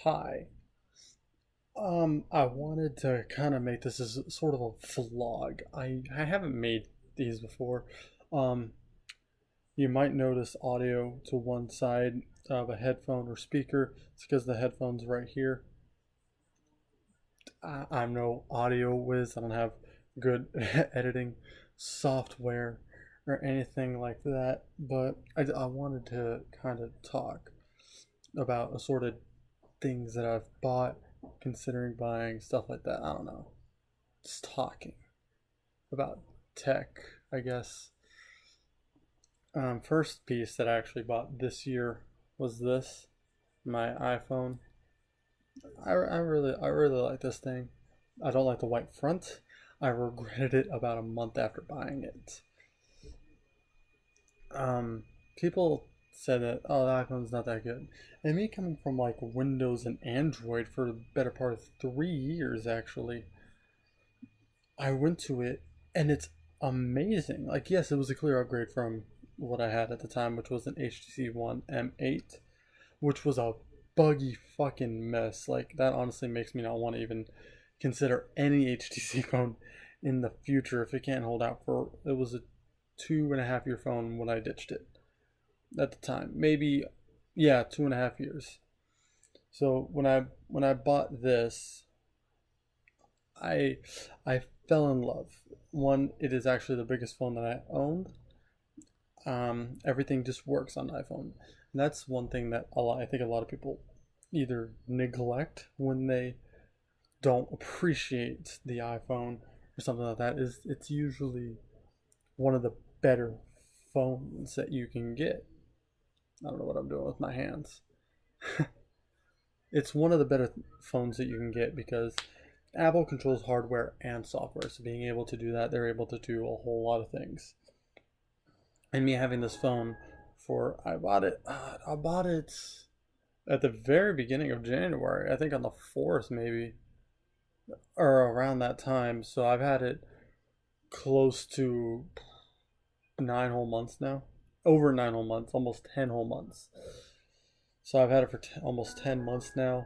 Hi. I wanted to kind of make this as sort of a vlog. I haven't made these before. Um, you might notice audio to one side of a headphone or speaker. It's because the headphone's right here. I'm no audio whiz. I don't have good editing software or anything like that. But I wanted to kind of talk about assorted things that I've bought, considering buying, stuff like that. I don't know. Just talking about tech, I guess. First piece that I actually bought this year was this, my iPhone. I really like this thing. I don't like the white front. I regretted it about a month after buying it. Um, People said that the iPhone's not that good, and me coming from like Windows and Android for the better part of 3 years actually, I went to it and it's amazing. Like, yes, it was a clear upgrade from what I had at the time, which was an HTC One M8, which was a buggy fucking mess. Like, that honestly makes me not want to even consider any HTC phone in the future if it can't hold out for. It was a 2.5 year phone when I ditched it at the time. Maybe, yeah, 2.5 years. So when I bought this, I I fell in love. One, it is actually the biggest phone that I owned. Everything just works on iPhone, and that's one thing that I think a lot of people either neglect when they don't appreciate the iPhone or something like that. Is it's usually one of the better phones that you can get. I don't know what I'm doing with my hands. It's one of the better phones that you can get because Apple controls hardware and software. So being able to do that, they're able to do a whole lot of things. And me having this phone for I bought it at the very beginning of January. I think on the 4th maybe or around that time. So I've had it close to 9 whole months now. Over 9 whole months, almost 10 whole months. So I've had it for almost 10 months now.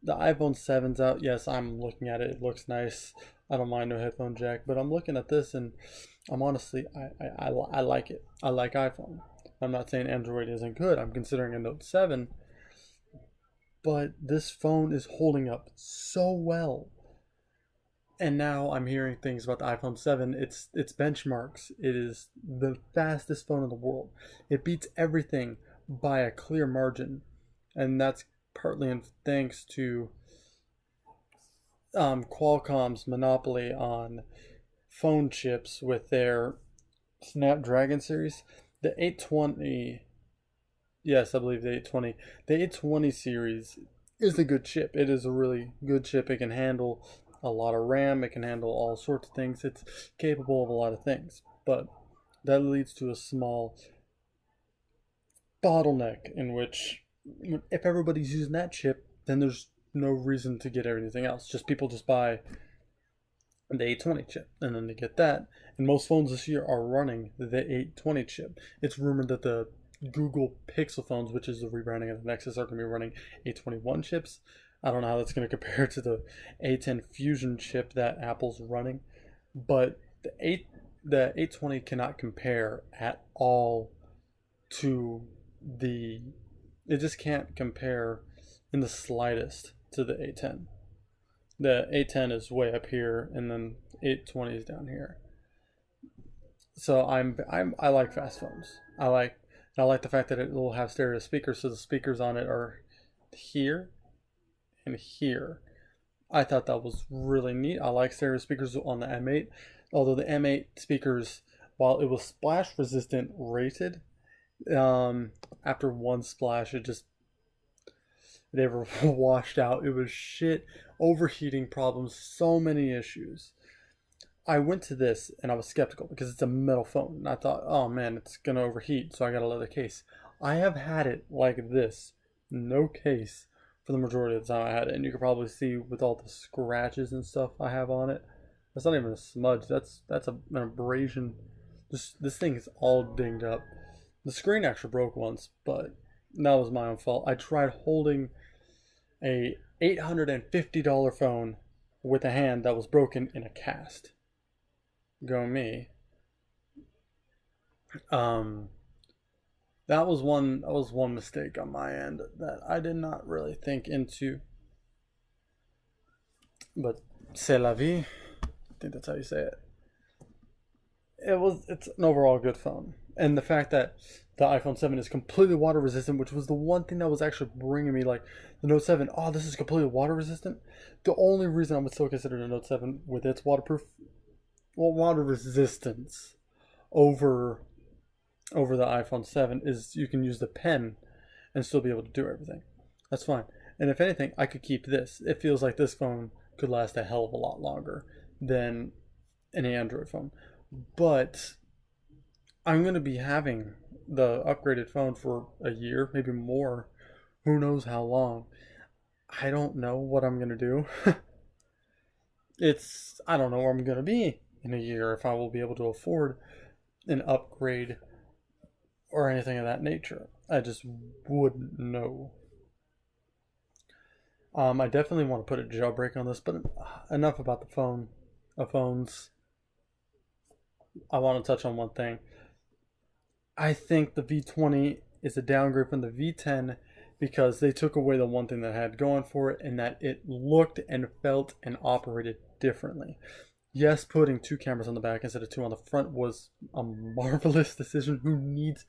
The iPhone 7's out. Yes, I'm looking at it. It looks nice. I don't mind no headphone jack, but I'm looking at this and I'm honestly, I like it. I like iPhone. I'm not saying Android isn't good. I'm considering a Note 7, but this phone is holding up so well. And now I'm hearing things about the iPhone 7. It's benchmarks. It is the fastest phone in the world. It beats everything by a clear margin, and that's partly in thanks to Qualcomm's monopoly on phone chips with their Snapdragon series. The 820, yes, I believe the 820. The 820 series is a good chip. It is a really good chip. It can handle a lot of RAM. It can handle all sorts of things. It's capable of a lot of things. But that leads to a small bottleneck in which if everybody's using that chip, then there's no reason to get everything else. Just people just buy the 820 chip and then they get that. And most phones this year are running the 820 chip. It's rumored that the Google Pixel phones, which is the rebranding of the Nexus, are going to be running 821 chips. I don't know how that's going to compare to the A10 Fusion chip that Apple's running, but the 820 cannot compare at all to the it just can't compare in the slightest to the 810. The 810 is way up here and then 820 is down here. So I like fast phones. I like the fact that it will have stereo speakers, so the speakers on it are here and here. I thought that was really neat. I like stereo speakers on the M8, although the M8 speakers, while it was splash resistant rated, after one splash they were washed out. It was shit, overheating problems, so many issues. I went to this and I was skeptical because it's a metal phone. And I thought, oh man, it's gonna overheat, so I got a leather case. I have had it like this, no case, for the majority of the time I had it. And you can probably see with all the scratches and stuff I have on it. That's not even a smudge. That's an abrasion. This thing is all dinged up. The screen actually broke once, but that was my own fault. I tried holding a $850 phone with a hand that was broken in a cast. Go me. Um, that was one mistake on my end that I did not really think into. But c'est la vie. I think that's how you say it. It's an overall good phone. And the fact that the iPhone 7 is completely water resistant, which was the one thing that was actually bringing me like the Note 7, oh, this is completely water resistant. The only reason I would still consider the Note 7 with its water resistance over the iPhone 7 is you can use the pen and still be able to do everything. That's fine. And if anything, I could keep this. It feels like this phone could last a hell of a lot longer than an Android phone. But I'm going to be having the upgraded phone for a year, maybe more. Who knows how long? I don't know what I'm going to do. I don't know where I'm going to be in a year, if I will be able to afford an upgrade or anything of that nature. I just wouldn't know. I definitely want to put a jailbreak on this, but enough about the phones. I want to touch on one thing. I think the V20 is a downgrade from the V10 because they took away the one thing that I had going for it, and that it looked and felt and operated differently. Yes, putting two cameras on the back instead of two on the front was a marvelous decision. Who needs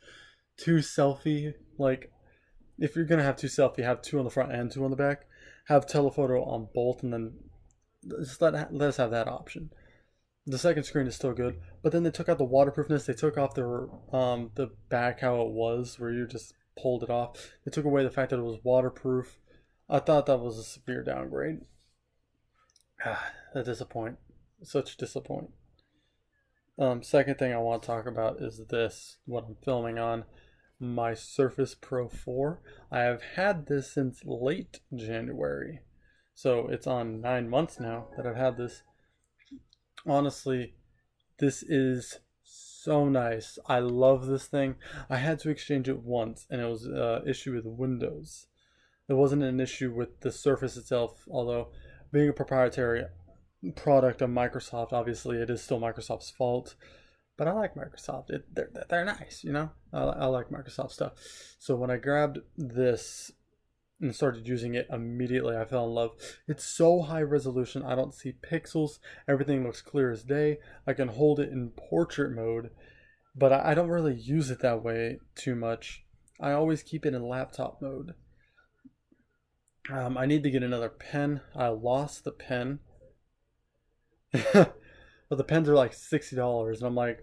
two selfie? Like, if you're going to have two selfie, have two on the front and two on the back. Have telephoto on both, and then just let us have that option. The second screen is still good, but then they took out the waterproofness. They took off the back how it was, where you just pulled it off. They took away the fact that it was waterproof. I thought that was a severe downgrade. That disappoint. Such disappoint. Second thing I want to talk about is this, what I'm filming on. My Surface Pro 4. I have had this since late January. So it's on 9 months now that I've had this. Honestly, this is so nice. I love this thing. I had to exchange it once, and it was an issue with Windows. There wasn't an issue with the Surface itself, although being a proprietary product of Microsoft, obviously it is still Microsoft's fault. But I like Microsoft. They're nice, you know? I like Microsoft stuff. So when I grabbed this and started using it immediately, I fell in love. It's so high resolution. I don't see pixels. Everything looks clear as day. I can hold it in portrait mode, but I don't really use it that way too much. I always keep it in laptop mode. I need to get another pen. I lost the pen. But the pens are like $60, and I'm like,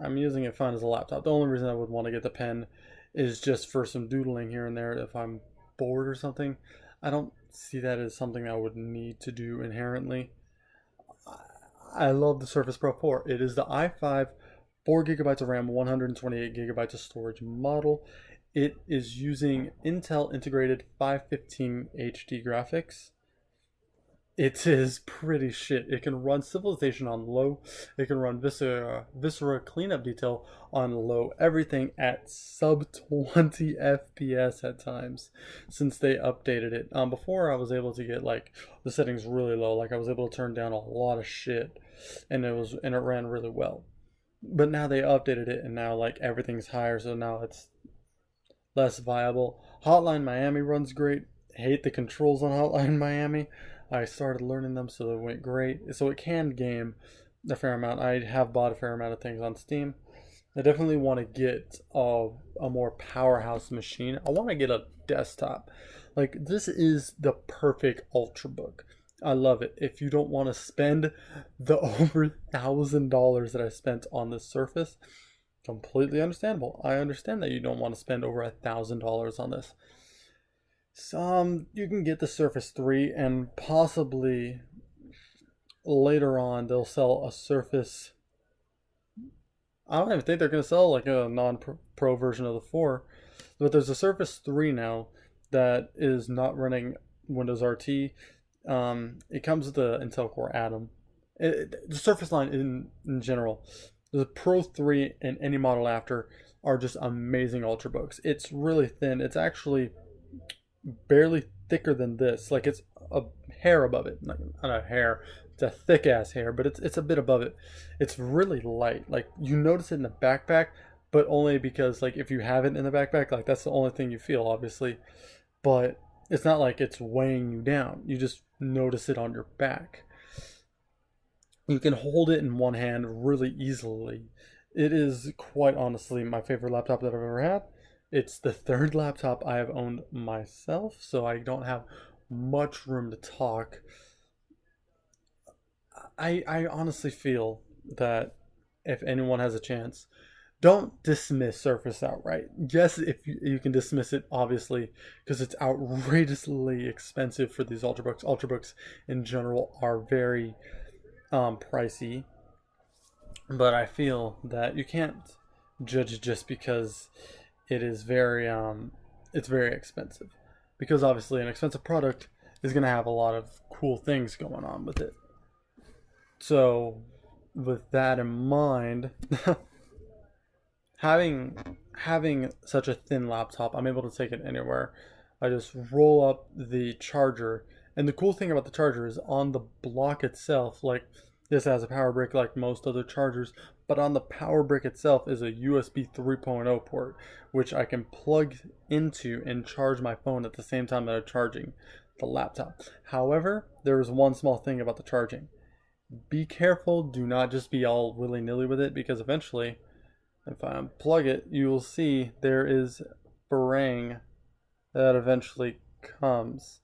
I'm using it fine as a laptop. The only reason I would want to get the pen is just for some doodling here and there if I'm bored or something. I don't see that as something I would need to do inherently. I love the Surface Pro 4. It is the i5, 4 gigabytes of RAM, 128 gigabytes of storage model. It is using Intel integrated 515 HD graphics. It is pretty shit. It can run Civilization on low. It can run Viscera Cleanup Detail on low. Everything at sub 20 FPS at times since they updated it. Before I was able to get like the settings really low. Like I was able to turn down a lot of shit, and it ran really well. But now they updated it, and now like everything's higher, so now it's less viable. Hotline Miami runs great. Hate the controls on Hotline Miami. I started learning them, so they went great. So it can game a fair amount. I have bought a fair amount of things on Steam. I definitely want to get a more powerhouse machine. I want to get a desktop. Like, this is the perfect Ultrabook. I love it. If you don't want to spend the over $1,000 that I spent on the Surface, completely understandable. I understand that you don't want to spend over $1,000 on this. You can get the Surface 3, and possibly later on they'll sell a Surface. I don't even think they're going to sell like a non-pro version of the 4, but there's a Surface 3 now that is not running Windows RT. It comes with the Intel Core Atom. The Surface line in general, the Pro 3 and any model after are just amazing Ultrabooks. It's really thin. It's actually barely thicker than this. Like it's a hair above it. Not a hair. It's a thick ass hair, but it's a bit above it. It's really light. Like you notice it in the backpack, but only because like if you have it in the backpack, like that's the only thing you feel, obviously. But it's not like it's weighing you down. You just notice it on your back. You can hold it in one hand really easily. It is quite honestly my favorite laptop that I've ever had. It's the third laptop I have owned myself, so I don't have much room to talk. I honestly feel that if anyone has a chance, don't dismiss Surface outright. Yes, if you can dismiss it, obviously, because it's outrageously expensive for these Ultrabooks. Ultrabooks in general are very pricey, but I feel that you can't judge it just because it is it's very expensive, because obviously an expensive product is going to have a lot of cool things going on with it. So with that in mind, having such a thin laptop, I'm able to take it anywhere. I just roll up the charger, and the cool thing about the charger is on the block itself, like this has a power brick like most other chargers, but on the power brick itself is a USB 3.0 port, which I can plug into and charge my phone at the same time that I'm charging the laptop. However, there is one small thing about the charging. Be careful, do not just be all willy-nilly with it, because eventually, if I unplug it, you will see there is fraying that eventually comes.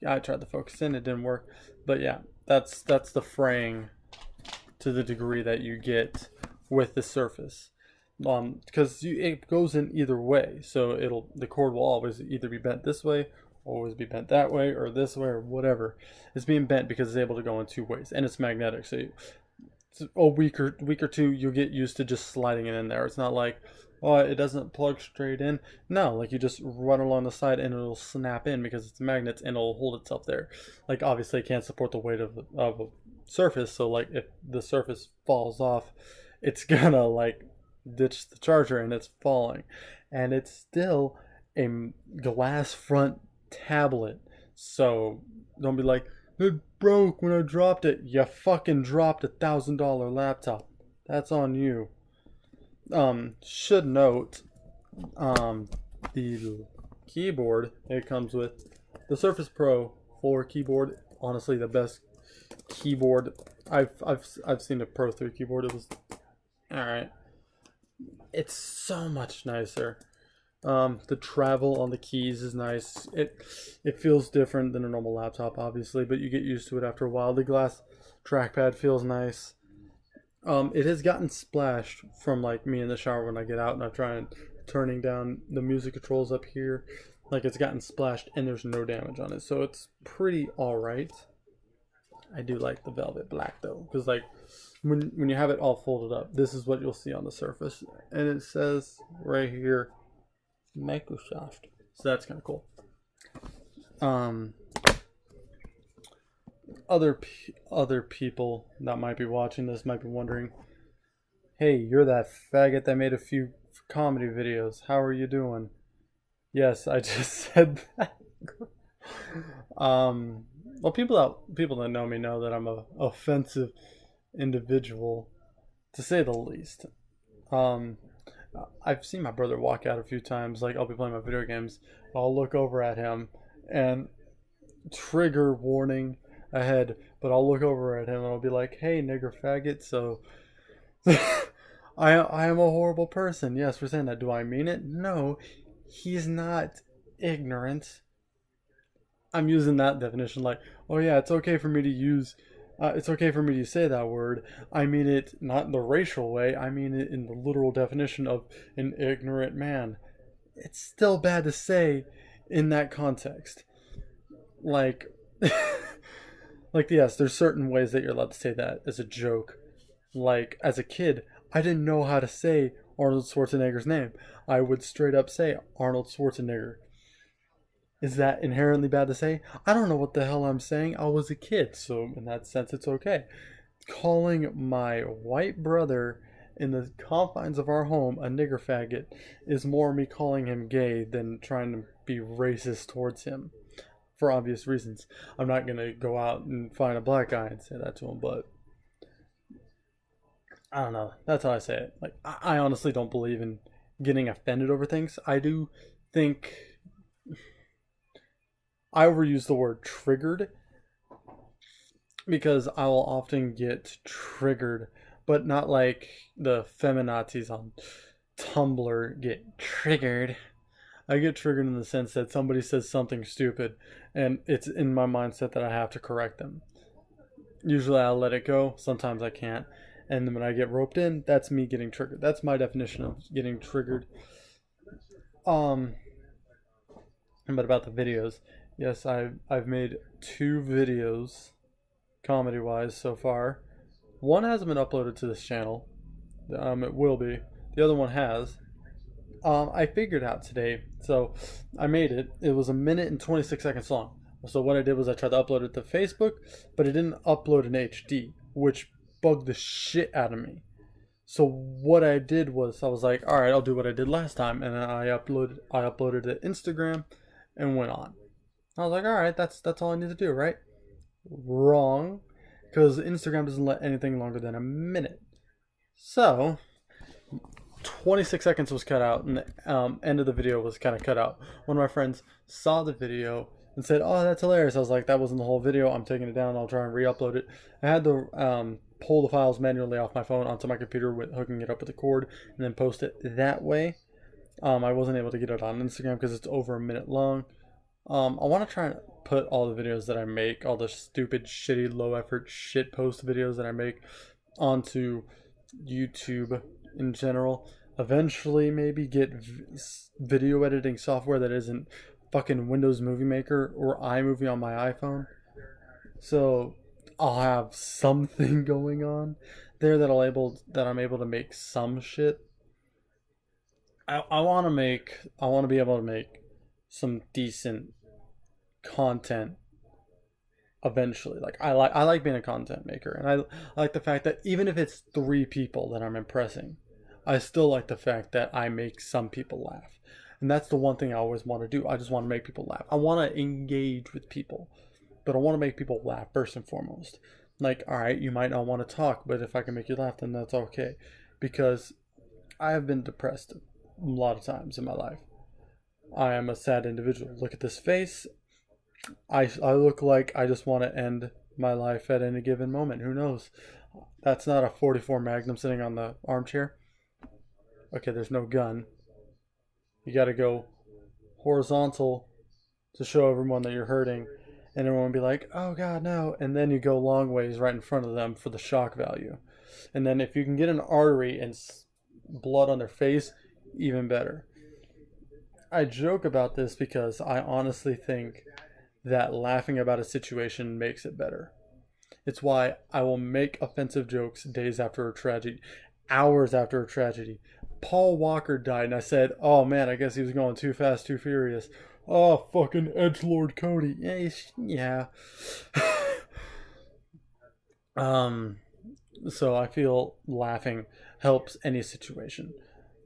Yeah, I tried to focus in, it didn't work. But yeah, that's the fraying to the degree that you get with the Surface. Because it goes in either way, so the cord will always either be bent this way, always be bent that way, or this way, or whatever. It's being bent because it's able to go in two ways, and it's magnetic. So a week or two, you'll get used to just sliding it in there. It's not like, oh, it doesn't plug straight in. No, like you just run along the side and it'll snap in because it's magnets and it'll hold itself there. Like obviously it can't support the weight of a Surface, so like if the Surface falls off, it's gonna like ditch the charger and it's falling. And it's still a glass front tablet, so don't be like, it broke when I dropped it. You fucking dropped $1,000 laptop. That's on you. Should note, the keyboard it comes with, the Surface Pro 4 keyboard, honestly the best keyboard. I've seen a Pro 3 keyboard. It was alright. It's so much nicer. The travel on the keys is nice. It feels different than a normal laptop, obviously, but you get used to it after a while. The glass trackpad feels nice. It has gotten splashed from like me in the shower when I get out and I'm trying turning down the music controls up here. Like it's gotten splashed and there's no damage on it, so it's pretty alright. I do like the velvet black though, because like when you have it all folded up, this is what you'll see on the Surface, and it says right here Microsoft, so that's kind of cool. Other people that might be watching this might be wondering, hey, you're that faggot that made a few comedy videos, how are you doing? Yes, I just said that. Well, people that know me know that I'm a offensive individual, to say the least. I've seen my brother walk out a few times. Like I'll be playing my video games, I'll look over at him, and trigger warning ahead. But I'll look over at him and I'll be like, "Hey, nigger faggot." So I am a horrible person. Yes, for saying that. Do I mean it? No, he's not ignorant. I'm using that definition like, oh yeah, it's okay for me to use, it's okay for me to say that word. I mean it not in the racial way, I mean it in the literal definition of an ignorant man. It's still bad to say in that context. Like, like yes, there's certain ways that you're allowed to say that as a joke. Like, as a kid, I didn't know how to say Arnold Schwarzenegger's name. I would straight up say Arnold Schwarzenegger. Is that inherently bad to say? I don't know what the hell I'm saying. I was a kid, so in that sense, it's okay. Calling my white brother in the confines of our home a nigger faggot is more me calling him gay than trying to be racist towards him. for obvious reasons. I'm not gonna go out and find a black guy and say that to him, but I don't know. That's how I say it. Like, I honestly don't believe in getting offended over things. I do think I overuse the word triggered because I will often get triggered, but not like the feminazis on Tumblr get triggered. I get triggered in the sense that somebody says something stupid and it's in my mindset that I have to correct them. Usually I'll let it go, sometimes I can't. And then when I get roped in, that's me getting triggered. That's my definition of getting triggered. Um, but about the videos, yes, I've made 2 videos comedy wise so far. One hasn't been uploaded to this channel. It will be. The other one has. I figured out today. So I made it. It was 1 minute and 26 seconds long. So what I did was I tried to upload it to Facebook, but it didn't upload in HD, which bugged the shit out of me. So what I did was I was like, all right, I'll do what I did last time, and then I uploaded it to Instagram and went on. I was like, all right, that's all I need to do, right? Wrong, because Instagram doesn't let anything longer than 1 minute. So 26 seconds was cut out, and the end of the video was kind of cut out. One of my friends saw the video and said, "Oh, that's hilarious." I was like, "That wasn't the whole video. I'm taking it down. I'll try and re-upload it." I had to pull the files manually off my phone onto my computer with hooking it up with the cord, and then post it that way. I wasn't able to get it on Instagram because it's over 1 minute long. I want to try and put all the videos that I make, all the stupid, shitty, low-effort shit post videos that I make, onto YouTube in general. Eventually, maybe get video editing software that isn't fucking Windows Movie Maker or iMovie on my iPhone. So I'll have something going on there that I'm able to make some shit. I want to be able to make some decent content eventually. Like I like being a content maker, and I like the fact that even if it's 3 people that I'm impressing, I still like the fact that I make some people laugh. And that's the one thing I always want to do. I just want to make people laugh. I want to engage with people, but I want to make people laugh first and foremost. Like, all right, you might not want to talk, but if I can make you laugh, then that's okay. Because I have been depressed a lot of times in my life. I am a sad individual. Look at this face. I look like I just want to end my life at any given moment. Who knows? That's not a 44 Magnum sitting on the armchair. Okay, there's no gun. You got to go horizontal to show everyone that you're hurting, and everyone will be like, "Oh God, no!" And then you go long ways right in front of them for the shock value. And then if you can get an artery and blood on their face, even better. I joke about this because I honestly think that laughing about a situation makes it better. It's why I will make offensive jokes days after a tragedy, hours after a tragedy. Paul Walker died, and I said, "Oh man, I guess he was going too fast, too furious." Oh, fucking edgelord Cody. Yeah. So I feel laughing helps any situation.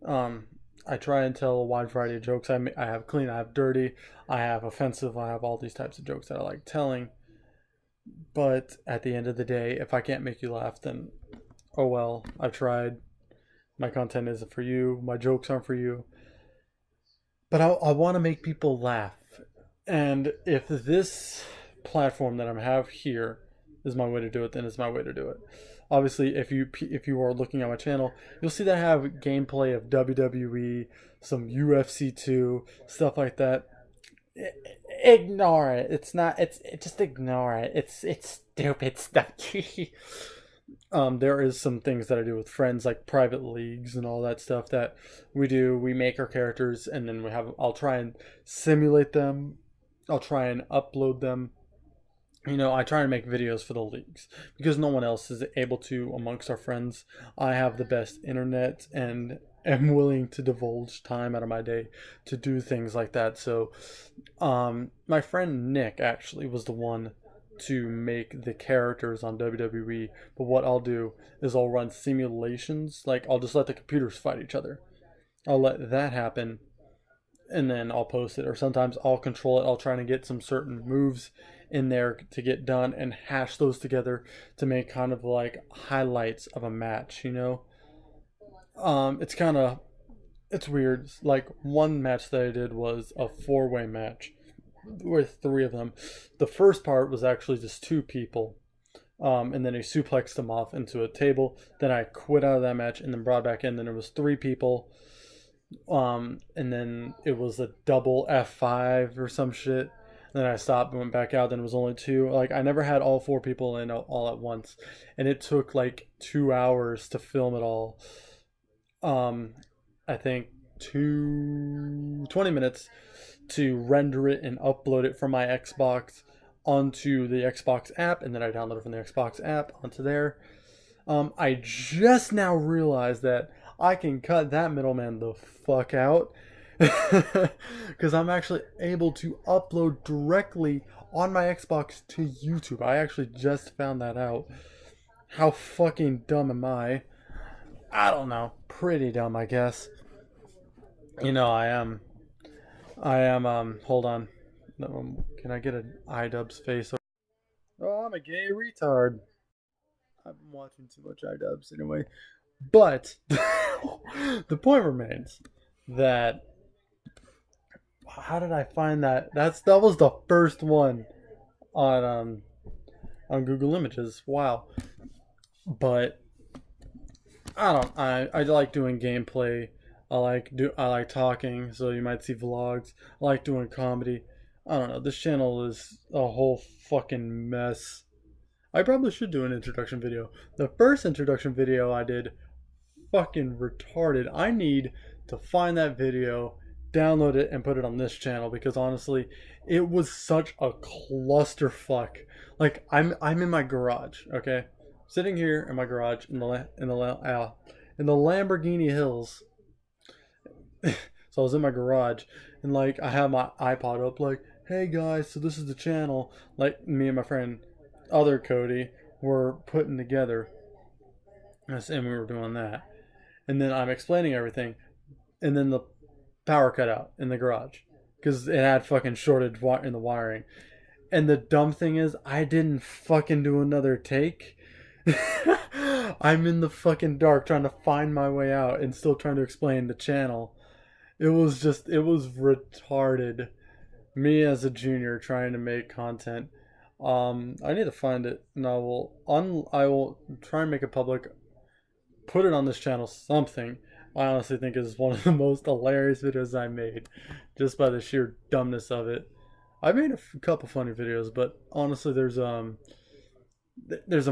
I try and tell a wide variety of jokes. I have clean, I have dirty, I have offensive, I have all these types of jokes that I like telling. But at the end of the day, if I can't make you laugh, then oh well, I've tried. My content isn't for you. My jokes aren't for you. But I want to make people laugh. And if this platform that I have here is my way to do it, then it's my way to do it. Obviously, if you are looking at my channel, you'll see that I have gameplay of WWE, some UFC 2, stuff like that. Ignore it. It's not. Just ignore it. It's stupid stuff. There is some things that I do with friends, like private leagues and all that stuff that we do. We make our characters, and then I'll try and simulate them. I'll try and upload them. I try and make videos for the leagues because no one else is able to amongst our friends. I have the best internet and am willing to divulge time out of my day to do things like that. So, my friend Nick actually was the one to make the characters on WWE. But what I'll do is I'll run simulations. Like, I'll just let the computers fight each other. I'll let that happen. and then I'll post it. Or sometimes I'll control it. I'll try to get some certain moves in there to get done and hash those together to make kind of like highlights of a match, you know? It's kind of, it's weird. Like one match that I did was a four-way match with three of them. The first part was actually just two people. And then he suplexed them off into a table. Then I quit out of that match and then brought back in. Then it was three people. And then it was a double F5 or some shit. Then I stopped and went back out. Then it was only two. Like I never had all four people in all at once, and it took like 2 hours to film it all. I think 20 minutes to render it and upload it from my Xbox onto the Xbox app, and then I download it from the Xbox app onto there. I just now realized that I can cut that middleman the fuck out because I'm actually able to upload directly on my Xbox to YouTube. I actually just found that out. How fucking dumb am I? I don't know. Pretty dumb, I guess. You know, I am. Hold on. Can I get an iDubbbz face? Oh, I'm a gay retard. I've been watching too much iDubbbz anyway. But the point remains that how did I find that? That was the first one on Google Images. Wow. But I like doing gameplay. I like talking, so you might see vlogs. I like doing comedy. I don't know. This channel is a whole fucking mess. I probably should do an introduction video. The first introduction video I did, fucking retarded. I need to find that video, download it, and put it on this channel because honestly, it was such a clusterfuck. Like I'm in my garage, okay, sitting here in my garage in the Lamborghini Hills. So I was in my garage, and like I have my iPod up, like, hey guys, so this is the channel. Like me and my friend, other Cody, were putting together, and we were doing that. And then I'm explaining everything, and then the power cut out in the garage because it had fucking shorted in the wiring. And the dumb thing is, I didn't fucking do another take. I'm in the fucking dark trying to find my way out and still trying to explain the channel. It was retarded. Me as a junior trying to make content. I need to find it, and I will try and make it public. Put it on this channel, something. I honestly think is one of the most hilarious videos I made, just by the sheer dumbness of it. I made a couple funny videos, but honestly, there's a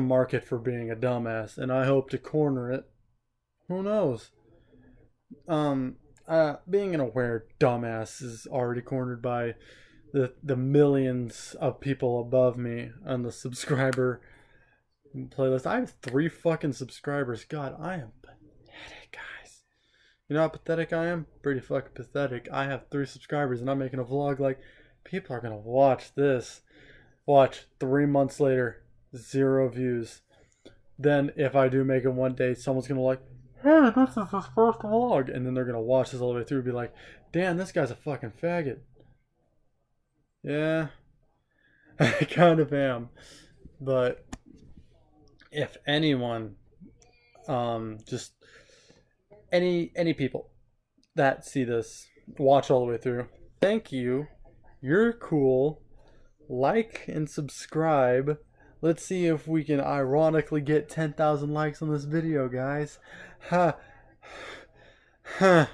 market for being a dumbass, and I hope to corner it. Who knows? Being an aware dumbass is already cornered by the millions of people above me on the subscriber playlist. I have 3 fucking subscribers. God, I am pathetic, guys. You know how pathetic I am? Pretty fucking pathetic. I have 3 subscribers and I'm making a vlog like, people are gonna watch this. Watch, 3 months later, 0 views. Then if I do make it one day, someone's gonna like, hey, this is his first vlog. And then they're gonna watch this all the way through and be like, damn, this guy's a fucking faggot. Yeah, I kind of am. But if anyone, just any people that see this, watch all the way through, thank you. You're cool. Like and subscribe. Let's see if we can ironically get 10,000 likes on this video, guys. Ha. Ha.